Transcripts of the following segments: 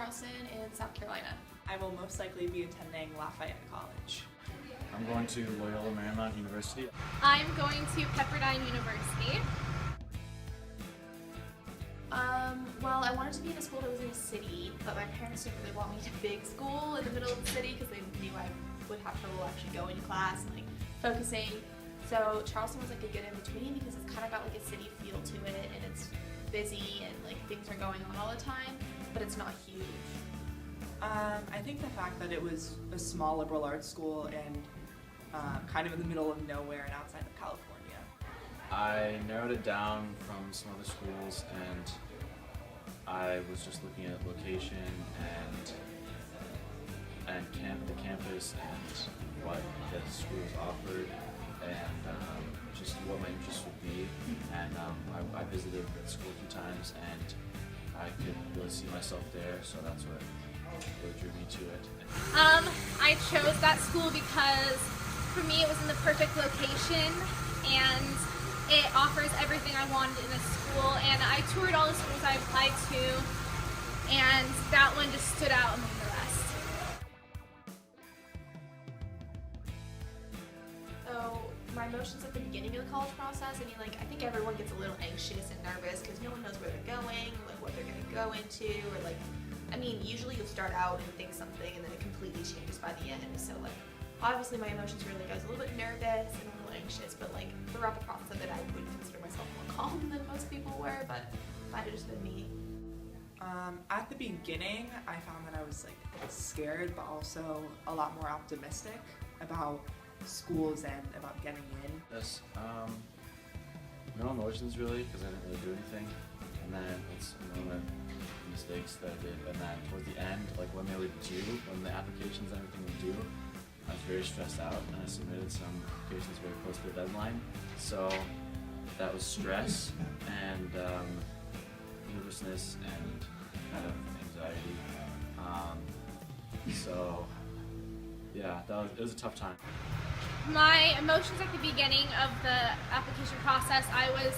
Charleston in South Carolina. I will most likely be attending Lafayette College. I'm going to Loyola Marymount University. I'm going to Pepperdine University. Well, I wanted to be in a school that was in a city, but my parents didn't really want me to big school in the middle of the city because they knew I would have trouble actually going to class and like focusing. So Charleston was like a good in between because it's kind of got like a city feel to it and it's busy and like things are going on all the time, but it's not huge. I think the fact that it was a small liberal arts school and kind of in the middle of nowhere and outside of California. I narrowed it down from some other schools, and I was just looking at location and the campus and what the schools offered and just what my interests would be. And I visited the school a few times, and I could really see myself there, so that's what really drew me to it. I chose that school because for me it was in the perfect location and it offers everything I wanted in a school, and I toured all the schools I applied to and that one just stood out among the rest. So my emotions at the beginning of the college process, I mean, like, I think everyone gets a little anxious and nervous because no one knows where they're going, like what they're going to go into, or like, I mean, usually you'll start out and think something and then it completely changes by the end. So like, obviously my emotions were like, I was a little bit nervous and a little anxious, but like throughout the process of it, I would consider myself more calm than most people were, but might have just been me. At the beginning, I found that I was like scared, but also a lot more optimistic about schools and about getting in. Yes, no emotions really, because I didn't really do anything, and then it's one of the mistakes that I did, and then towards the end, like when they were due, when the applications and everything were due, I was very stressed out, and I submitted some applications very close to the deadline, so that was stress and nervousness and kind of anxiety. So yeah, it was a tough time. My emotions at the beginning of the application process, I was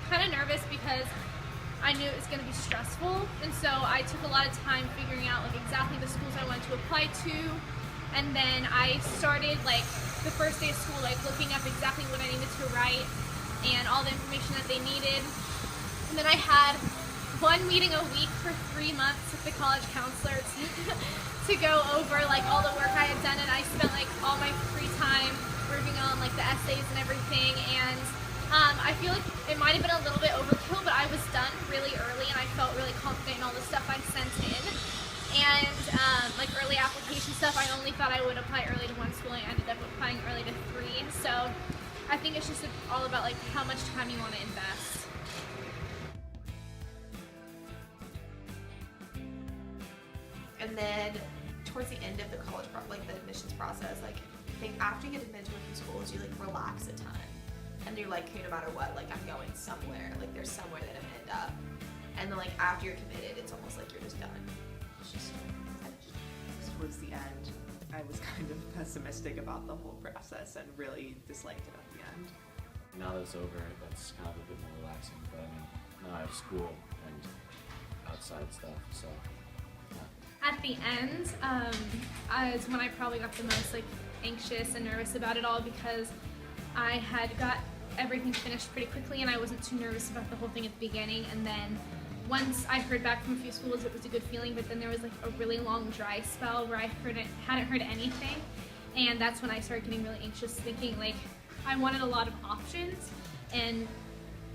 kind of nervous because I knew it was going to be stressful, and so I took a lot of time figuring out like exactly the schools I wanted to apply to, and then I started like the first day of school like looking up exactly what I needed to write and all the information that they needed, and then I had one meeting a week for 3 months with the college counselor to go over like all the work I had done, and I spent like all my free time working on like the essays and everything, and I feel like it might have been a little bit overkill, but I was done really early and I felt really confident in all the stuff I sent in. And like early application stuff, I only thought I would apply early to one school and I ended up applying early to 3. So I think it's just all about like how much time you want to invest. And then towards the end of the college, like the admissions process, like I think after you get admitted to a few schools, you like relax a ton. And you're like, hey, no matter what, like I'm going somewhere, like there's somewhere that I'm gonna end up. And then like after you're committed, it's almost like you're just done. It's just finished. Towards the end, I was kind of pessimistic about the whole process and really disliked it at the end. Now that it's over, that's kind of a bit more relaxing, but I mean, now I have school and outside stuff, so yeah. At the end is when I probably got the most like anxious and nervous about it all, because I had got everything finished pretty quickly and I wasn't too nervous about the whole thing at the beginning, and then once I heard back from a few schools it was a good feeling, but then there was like a really long dry spell where I hadn't heard anything, and that's when I started getting really anxious, thinking like I wanted a lot of options, and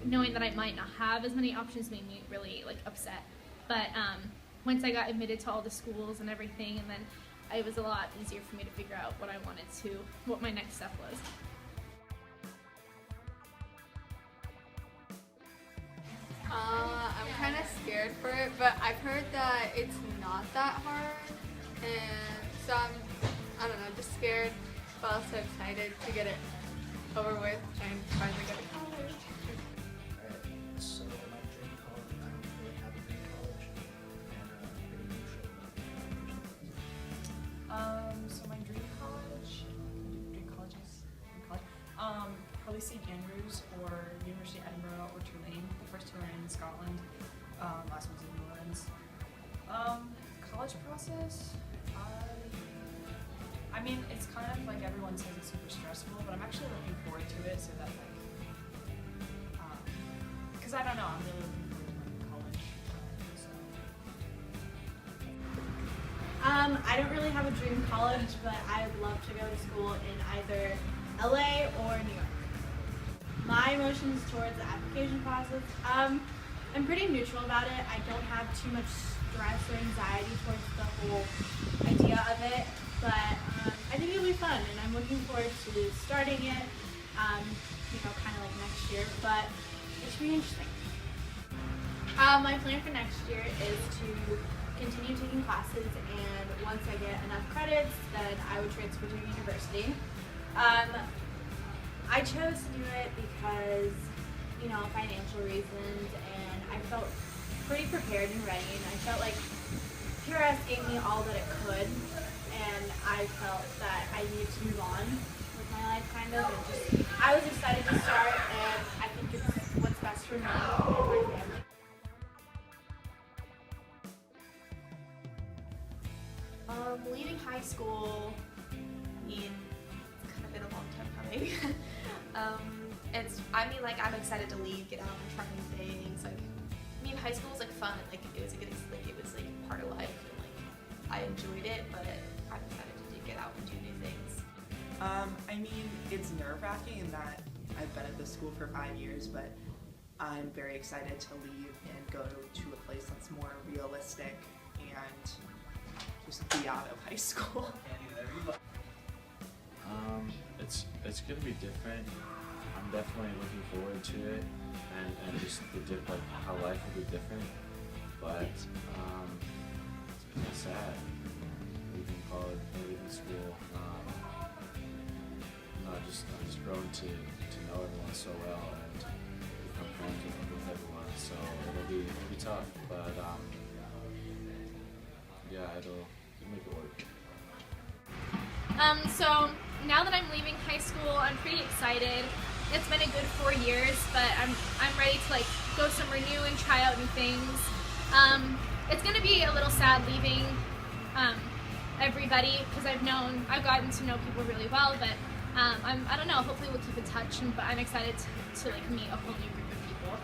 knowing that I might not have as many options made me really like upset. But once I got admitted to all the schools and everything, and then it was a lot easier for me to figure out what my next step was. I'm kind of scared for it, but I've heard that it's not that hard, and so I don't know, just scared, but also excited to get it over with and finally go to college. Alright, so my dream college, I don't really have a dream college, and pretty neutral about So my dream colleges, probably St. Andrews or University of Edinburgh or Tulane. The first two are in Scotland, last one's in New Orleans. College process. I mean, it's kind of like everyone says it's super stressful, but I'm actually looking forward to it. So that because I don't know, I'm really looking forward to like college. So. I don't really have a dream college, but I would love to go to school in either LA or New York. My emotions towards the application process, I'm pretty neutral about it. I don't have too much stress or anxiety towards the whole idea of it, but I think it'll be fun, and I'm looking forward to starting it, kind of like next year, but it should be interesting. My plan for next year is to continue taking classes, and once I get enough credits, then I would transfer to university. I chose to do it because, financial reasons, and I felt pretty prepared and ready, and I felt like PRS gave me all that it could, and I felt that I needed to move on with my life, kind of, and just, I was excited to start, and I think it's what's best for me and my family. Leaving high school, it's kind of been a long time coming. I'm excited to leave, get out and try new things. High school was fun. It was a good, it was part of life, and I enjoyed it. But I'm excited to get out and do new things. It's nerve-wracking in that I've been at this school for 5 years, but I'm very excited to leave and go to a place that's more realistic and just be out of high school. It's gonna be different. I'm definitely looking forward to it, and just how life will be different. But it's kind of sad leaving college, leaving school. I've just grown to know everyone so well and become friends with everyone. So it'll be tough, but it'll make it work. So now that I'm leaving high school, I'm pretty excited. It's been a good 4 years, but I'm ready to go somewhere new and try out new things. It's gonna be a little sad leaving everybody, because I've gotten to know people really well, but I don't know, hopefully we'll keep in touch, but I'm excited to meet a whole new group of people.